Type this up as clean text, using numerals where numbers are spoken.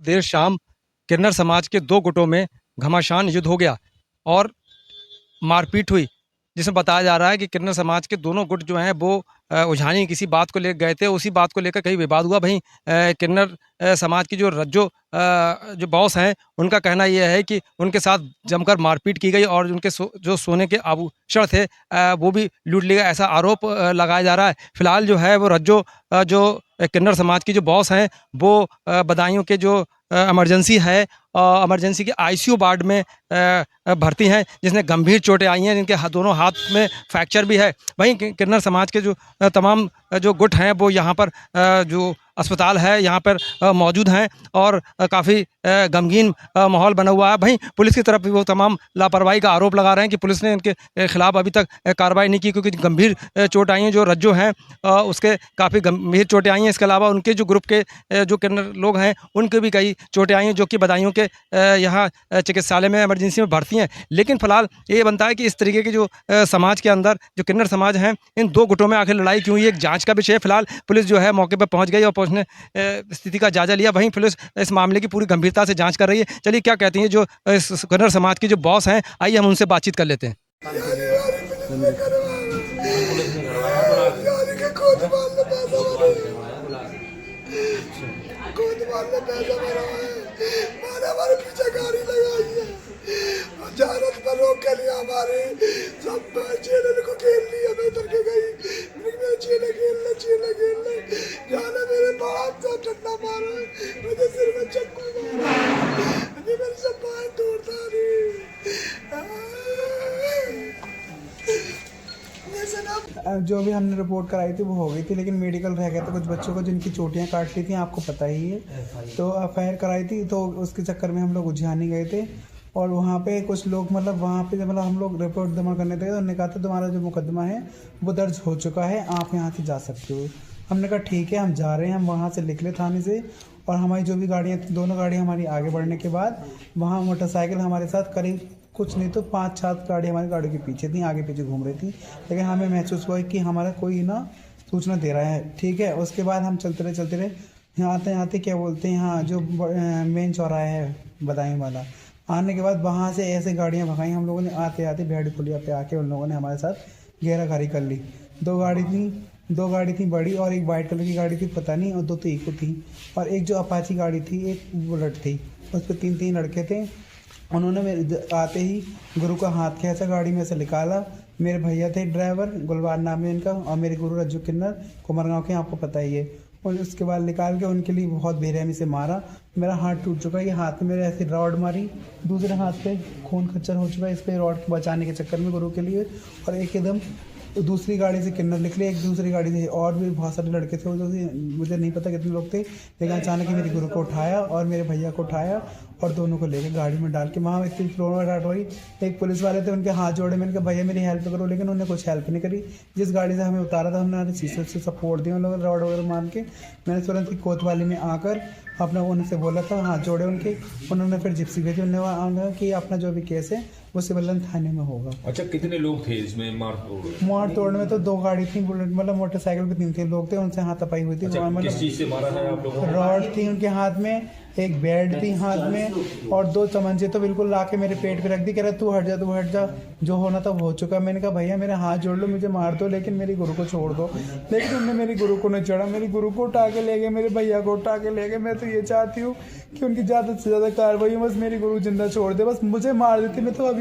देर शाम किन्नर समाज के दो गुटों में घमासान युद्ध हो गया और मारपीट हुई, जिसमें बताया जा रहा है कि किन्नर समाज के दोनों गुट जो हैं वो उझानी किसी बात को लेकर गए थे। उसी बात को लेकर कहीं विवाद हुआ। वहीं किन्नर समाज की जो रज्जो जो बॉस हैं, उनका कहना यह है कि उनके साथ जमकर मारपीट की गई और उनके जो सोने के आभूषण थे वो भी लूट लिए गए, ऐसा आरोप लगाया जा रहा है। फिलहाल जो है वो रज्जो जो किन्नर समाज की जो बॉस हैं वो बदायूं के जो इमरजेंसी है, इमरजेंसी के आईसीयू वार्ड में भर्ती हैं, जिसने गंभीर चोटें आई हैं, जिनके दोनों हाथ में फ्रैक्चर भी है। वहीं किन्नर समाज के जो तमाम जो गुट हैं वो यहाँ पर जो अस्पताल है यहाँ पर मौजूद हैं और काफ़ी गमगीन माहौल बना हुआ है। वहीं पुलिस की तरफ भी वो तमाम लापरवाही का आरोप लगा रहे हैं कि पुलिस ने इनके खिलाफ अभी तक कार्रवाई नहीं की, क्योंकि गंभीर चोट आई हैं। जो रज्जो हैं उसके काफ़ी गंभीर चोटें आई हैं। इसके अलावा उनके जो ग्रुप के जो किन्नर लोग हैं उनके भी कई चोटें आई हैं, जो कि बदायूं के यहाँ चिकित्सालय में इमरजेंसी में भर्ती हैं। लेकिन फिलहाल ये बनता है कि इस तरीके के जो समाज के अंदर जो किन्नर समाज हैं, इन दो गुटों में आखिर लड़ाई क्यों हुई, एक जांच का विषय है। फिलहाल पुलिस जो है मौके पर पहुंच गई और पहुंचने स्थिति का जायजा लिया। वहीं पुलिस इस मामले की पूरी गंभीरता से जांच कर रही है। चलिए क्या कहती हैं जो इस किन्नर समाज की जो बॉस हैं, आइए हम उनसे बातचीत कर लेते हैं। हमारे पीछे गाड़ी लगाई है, जानत पर रोक के लिए हमारे सब चेले को खेल लिया। मैं उतर के गई, मेरे चेले खेल ले जाने मेरे बाप से ठंडा मारा, मुझे सिर में चक्कू मारा, मुझे मेरी सब बात तोड़ता जो भी हमने रिपोर्ट कराई थी वो हो गई थी, लेकिन मेडिकल रह गया था कुछ बच्चों को जिनकी चोटियां काट ली थी, आपको पता ही है। तो एफआईआर कराई थी, तो उसके चक्कर में हम लोग उज्जैन गए थे और वहाँ पे कुछ लोग वहाँ पे हम लोग रिपोर्ट जमा करने थे, तो उन्होंने कहा था तुम्हारा जो मुकदमा है वो दर्ज हो चुका है, आप यहाँ से जा सकते हो। हमने कहा ठीक है, हम जा रहे हैं। हम वहाँ से निकले थाने से और हमारी जो भी गाड़ियाँ थी, दोनों गाड़ियाँ हमारी आगे बढ़ने के बाद वहाँ मोटरसाइकिल हमारे साथ करीब कुछ नहीं तो 5-7 गाड़ी हमारी गाड़ी के पीछे थी, आगे पीछे घूम रही थी। लेकिन हमें महसूस हुआ कि हमारा कोई ना सूचना दे रहा है, ठीक है। उसके बाद हम चलते रहे यहाँ आते क्या बोलते हैं, यहाँ जो मेन चौराहा है बदायूं वाला, आने के बाद वहाँ से ऐसे गाड़ियाँ भगाई हम लोगों ने। आते भेड़ पुलिया पे आके उन लोगों ने हमारे साथ घेराघारी कर ली। दो गाड़ी थी बड़ी और एक वाइट कलर की गाड़ी थी, पता नहीं, और 2 तो इको थी और एक जो अपाची गाड़ी थी, एक बुलेट थी। उस पर 3 लड़के थे। उन्होंने मेरे आते ही गुरु का हाथ खींचा, गाड़ी में से निकाला। मेरे भैया थे ड्राइवर, गुलवार नाम है इनका, और मेरे गुरु रज्जू किन्नर कुमारगांव के, आपको पता ही है। और उसके बाद निकाल के उनके लिए बहुत बेरहमी से मारा। मेरा हाथ टूट चुका है, ये हाथ में मेरे ऐसी रॉड मारी, दूसरे हाथ पे खून खच्चर हो चुका है, इस पर रॉड को बचाने के चक्कर में गुरु के लिए। और एक एकदम दूसरी गाड़ी से किन्नर निकले, एक दूसरी गाड़ी से और भी बहुत सारे लड़के थे, मुझे नहीं पता कितने लोग थे। लेकिन अचानक ही मेरे गुरु को उठाया और मेरे भैया को उठाया और दोनों को लेकर गाड़ी में डाल के वहाँ इतनी फ्लोर डाट हुई। एक पुलिस वाले थे, उनके हाथ जोड़े, मैंने कहा भैया मेरी हेल्प करो, लेकिन उन्होंने कुछ हेल्प नहीं करी। जिस गाड़ी से हमें उतारा था हमने शीशे से सपोर्ट दिया उन लोगों ने रॉड वगैरह मान के। मैंने तुरंत ही कोतवाली में आकर अपना उनसे बोला था, हाथ जोड़े उनके। उन्होंने फिर जिप्सी भेजी, उन्होंने कि अपना जो भी केस है वो सिविल थाने में होगा। अच्छा, कितने लोग थे इसमें मार तोड़ में? तो 2 गाड़ी थी, बुलेट मोटरसाइकिल पे 3 लोग थे, उनसे हाथापाई हुई थी। अच्छा, किस चीज से मारा है आप लोगों को? रॉड थी उनके हाथ में, एक बेड थी हाथ में और 2 चमंचे तो बिल्कुल लाके मेरे पेट पे रख दी। कह रहा तू हट जा, जो होना था वो हो चुका। मैंने कहा भैया मेरा हाथ जोड़ लो, मुझे मार दो, लेकिन मेरी गुरु को छोड़ दो। लेकिन उन्होंने मेरी गुरु को नहीं छोड़ा, मेरी गुरु को उठा के ले गए, मेरे भैया को उठा के ले गए। मैं तो ये चाहती हूँ कि उनकी ज़्यादा से ज़्यादा कार्रवाई, बस मेरी गुरु जिंदा छोड़ दे, बस मुझे मार देती, मैं तो अभी